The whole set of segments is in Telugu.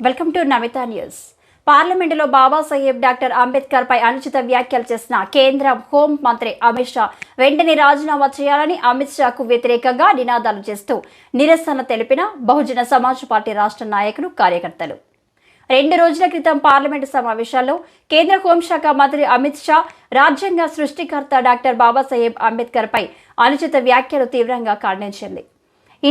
Welcome to Namitha news. పార్లమెంటులో బాబాసాహెబ్ డాక్టర్ అంబేద్కర్ పై అనుచిత వ్యాఖ్యలు చేసిన కేంద్ర హోం మంత్రి అమిత్ షా వెంటనే రాజీనామా చేయాలని అమిత్ షాకు వ్యతిరేకంగా నినాదాలు చేస్తూ నిరసన తెలిపిన బహుజన సమాజ్ పార్టీ రాష్ట్ర నాయకులు, కార్యకర్తలు. 2 రోజుల క్రితం పార్లమెంటు సమావేశాల్లో కేంద్ర హోంశాఖ మంత్రి అమిత్ షా రాజ్యాంగ సృష్టికర్త డాక్టర్ బాబాసాహెబ్ అంబేద్కర్ పై అనుచిత వ్యాఖ్యలు తీవ్రంగా ఖండించింది.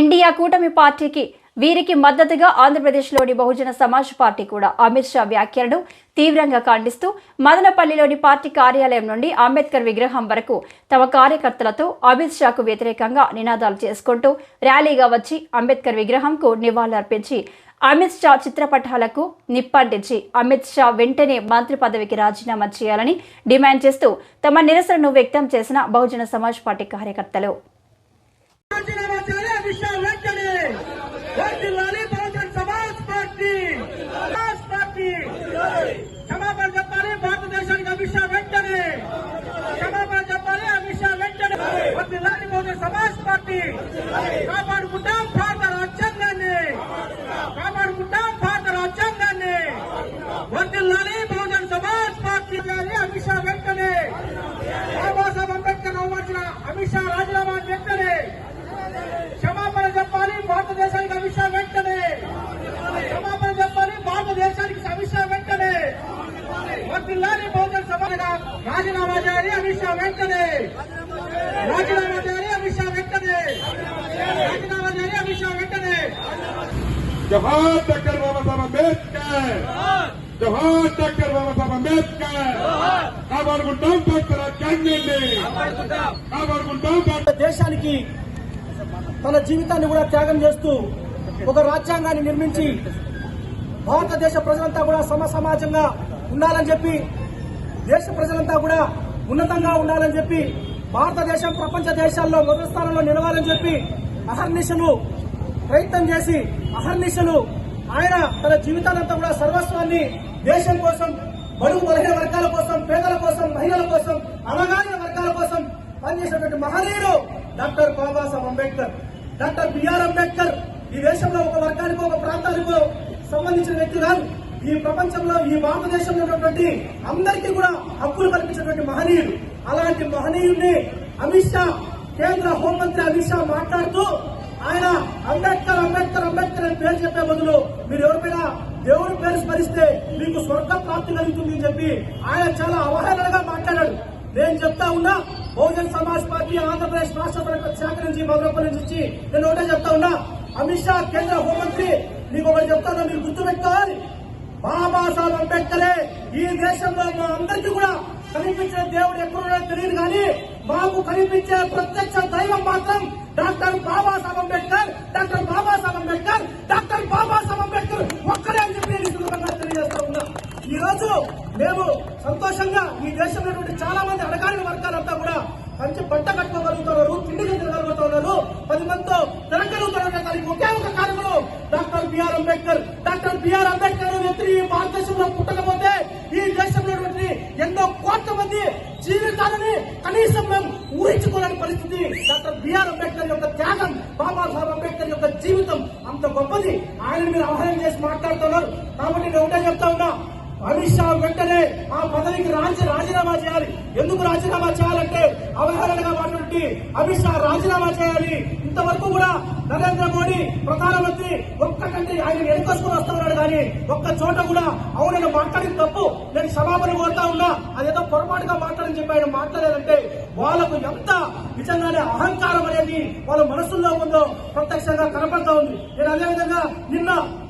ఇండియా కూటమి పార్టీకి వీరికి మద్దతుగా ఆంధ్రప్రదేశ్లోని బహుజన సమాజ్ పార్టీ కూడా అమిత్ షా వ్యాఖ్యలను తీవ్రంగా ఖండిస్తూ మదనపల్లిలోని పార్టీ కార్యాలయం నుండి అంబేద్కర్ విగ్రహం వరకు తమ కార్యకర్తలతో అమిత్ షాకు వ్యతిరేకంగా నినాదాలు చేసుకుంటూ ర్యాలీగా వచ్చి అంబేద్కర్ విగ్రహంకు నివాళులర్పించి అమిత్ షా చిత్రపటాలకు నిప్పంటించి అమిత్ షా వెంటనే మంత్రి పదవికి రాజీనామా చేయాలని డిమాండ్ చేస్తూ తమ నిరసనను వ్యక్తం చేసిన బహుజన సమాజ్ పార్టీ కార్యకర్తలు. అమిత్ షా రాజీనామా వెంటనే క్షమాపణ చెప్పాలి భారతదేశానికి. అమిత్ షా వెంటనే క్షమాపణ చెప్పాలి భారతదేశానికి. అమిత్ షా వెంటనే వర్ధిల్లాలి బహుజన సమాజంగా రాజీనామా చేయాలి. అమిత్ షా వెంటనే రాజీనామా చేయాలి. అమిత్ షా వెంటనే రాజీనామా చేయాలి. అమిత్ షా వెంటనే. జోహార్ డాక్టర్ బాబాసాహెబ్ అంబేద్కర్, జోహార్ డాక్టర్ బాబాసాహెబ్ అంబేద్కర్. కాపాడుకుంటాం డాక్టర్ రాజ్యాంగాన్ని, కాపాడుకుంటాం. దేశానికి తన జీవితాన్ని కూడా త్యాగం చేస్తూ ఒక రాజ్యాంగాన్ని నిర్మించి భారతదేశ ప్రజలంతా కూడా సమాజంగా ఉండాలని చెప్పి, దేశ ప్రజలంతా కూడా ఉన్నతంగా ఉండాలని చెప్పి, భారతదేశం ప్రపంచ దేశాల్లో మొదటి స్థానంలో నిలవాలని చెప్పి అహర్నిశలు ప్రయత్నం చేసి అహర్నిశలు ఆయన తన జీవితానంతా కూడా సర్వస్వాన్ని దేశం కోసం, బడుగు బలహీన వర్గాల కోసం, పేదల కోసం, మహిళల కోసం, అణగారిన వర్గాల కోసం పనిచేసినటువంటి మహనీయుడు డాక్టర్ బాబాసాహెబ్ అంబేద్కర్. డాక్టర్ బిఆర్ అంబేద్కర్ ఈ దేశంలో ఒక వర్గానికి, ఒక ప్రాంతానికి సంబంధించిన వ్యక్తి కాదు. ఈ ప్రపంచంలో, ఈ భారతదేశంలో ఉన్నటువంటి అందరికీ కూడా హక్కులు కల్పించినటువంటి మహనీయుడు. అలాంటి మహనీయుడిని అమిత్ షా, కేంద్ర హోంమంత్రి అమిత్ షా మాట్లాడుతూ ఆయన అంబేద్కర్ అంబేద్కర్ అంబేద్కర్ అని పేరు చెప్పే బదులు మీరు ఎవరిపైనా దేవుడి పేరు స్మరిస్తే మీకు స్వర్గ ప్రాప్తి కలుగుతుంది అని చెప్పి ఆయన చాలా అవహేళనగా మాట్లాడాడు. నేను చెప్తా ఉన్నా, బహుజన సమాజ్ పార్టీ ఆంధ్రప్రదేశ్ రాష్ట్ర శాఖ నుంచి, మదనపల్లి నుంచి నేను ఒకటే చెప్తా ఉన్నా, అమిత్ షా కేంద్ర హోంమంత్రి మీకు ఒకటి చెప్తా ఉన్నా, మీరు గుర్తుపెట్టుకోవాలి. బాబాసాహెబ్ అంబేద్కరే ఈ దేశంలో మా అందరికీ కూడా కనిపించే దేవుడు ఎక్కడున్నా తెలియదు, కానీ మాకు కనిపించే ప్రత్యక్ష దైవం మాత్రం doctor Babasaheb Ambedkar, doctor Babasaheb Ambedkar, doctor Babasaheb Ambedkar ఒక్కడే అని చెప్పి నేను సందర్భంగా తెలియజేస్తా ఉన్నా. ఈ రోజు మేము సంతోషంగా ఈ దేశంలో చాలా మంది అణగారిన వర్గాలంతా కూడా మంచి పంట కట్టుకోగలుగుతున్నారు, తిండి తినగలుగుతున్నారు, 10 మందితో తిరగలుగుతున్నారు. దానికి ఒకే ఒక కారణం డాక్టర్ బిఆర్ అంబేద్కర్. డాక్టర్ బిఆర్ అంబేద్కర్ వ్యక్తి ఈ భారతదేశంలో పుట్టకపోతే ఈ దేశంలో ఎన్నో కోట్ల మంది జీవితాలని కనీసం మేము ఊహించుకోలేని పరిస్థితి. డాక్టర్ బిఆర్ అంబేద్కర్ యొక్క త్యాగం, బాబాసాహెబ్ అంబేద్కర్ యొక్క జీవితం అంత గొప్పది. ఆయన మీరు అవహేళన చేసి మాట్లాడుతున్నారు. కాబట్టి నేను ఒకటే చెప్తా ఉన్నా, అమిత్ షా వెంటనే ఆ పదవికి రాజీనామా చేయాలి. ఎందుకు రాజీనామా చేయాలంటే అవహేళనగా మాట్లాడి అమిత్ షా రాజీనామా చేయాలి. ఇంతవరకు కూడా నరేంద్ర మోడీ ప్రధానమంత్రి ఒక్కటంటే ఆయన ఎన్నుకొసుకుని వస్తా ఉన్నాడు, కానీ ఒక్క చోట కూడా అవునని మాట్లాడిన తప్పు. నేను క్షమాపణ కోరుతా ఉన్నా, అదేదో పొరపాటుగా మాట్లాడని చెప్పి ఆయన మాట్లాడారంటే వాళ్ళకు ఎంత నిజంగానే అహంకారం అనేది వాళ్ళ మనసుల్లో ఉందో ప్రత్యక్షంగా కనపడతా ఉంది. నేను అదేవిధంగా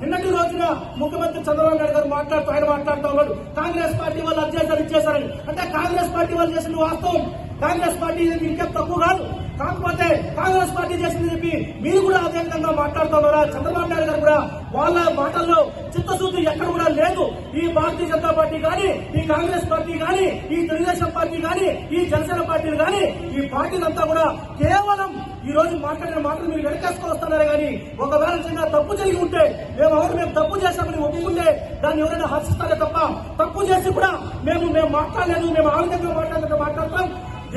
నిన్నటి రోజున ముఖ్యమంత్రి చంద్రబాబు నాయుడు గారు ఆయన మాట్లాడుతూ ఉన్నాడు, కాంగ్రెస్ పార్టీ వాళ్ళు అది చేశారని. అంటే కాంగ్రెస్ పార్టీ వాళ్ళు చేసిన వాస్తవం, కాంగ్రెస్ పార్టీ ఇంకేం తక్కువ కాదు. కాకపోతే కాంగ్రెస్ పార్టీ చేసింది చెప్పి మీరు కూడా అదే విధంగా మాట్లాడుతున్నారా? చంద్రబాబు నాయుడు గారు కూడా వాళ్ళ మాటల్లో చిత్తశుద్ధి ఎక్కడ కూడా లేదు. ఈ భారతీయ జనతా పార్టీ కానీ, ఈ కాంగ్రెస్ పార్టీ కానీ, ఈ తెలుగుదేశం పార్టీ కానీ, ఈ జనసేన పార్టీలు కానీ, ఈ పార్టీలంతా కూడా కేవలం ఈ రోజు మాట్లాడిన మాటలు మీరు వెనకేసుకొని వస్తున్నారే, కానీ ఒకవేళ నిజంగా తప్పు జరిగి ఉంటే మేము తప్పు చేశామని ఒప్పుకుంటే దాన్ని ఎవరైనా హర్షిస్తారే తప్ప, తప్పు చేసి కూడా మేము మాట్లాడలేదు, మేము ఆ విధంగా మాట్లాడతాం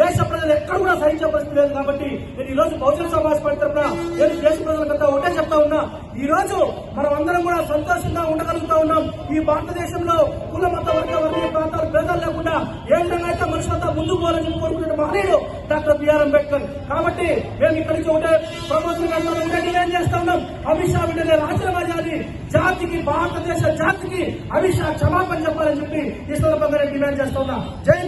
దేశ ప్రజలు ఎక్కడ కూడా సహించే పరిస్థితి లేదు. కాబట్టి నేను ఈ రోజు బహుజన సమాజ్ పార్టీ తరఫున నేను దేశ ప్రజలకంతా ఒకటే చెప్తా చెప్తా ఉన్నా. ఈ రోజు మనం అందరం కూడా సంతోషంగా ఉండగలుగుతా ఉన్నాం. ఈ భారతదేశంలో కుల మత వర్గ వర్గీయ ప్రాంతాలు భేదాలు లేకుండా ఏ విధంగా అయితే మనుషులంతా ముందుకు పోవాలని కోరుకునే మహనీయుడు డాక్టర్ బిఆర్ అంబేద్కర్. కాబట్టి మేము ఇక్కడి నుంచి ఒకటే ప్రమోషన్ ఒకటే డిమాండ్ చేస్తా ఉన్నాం. అమిత్ షా వెంటనే రాజీనామా చేయాలి. జాతికి, భారతదేశ జాతికి అమిత్ షా క్షమాపణ చెప్పాలని చెప్పి ఈ సందర్భంగా నేను డిమాండ్ చేస్తా ఉన్నా. జై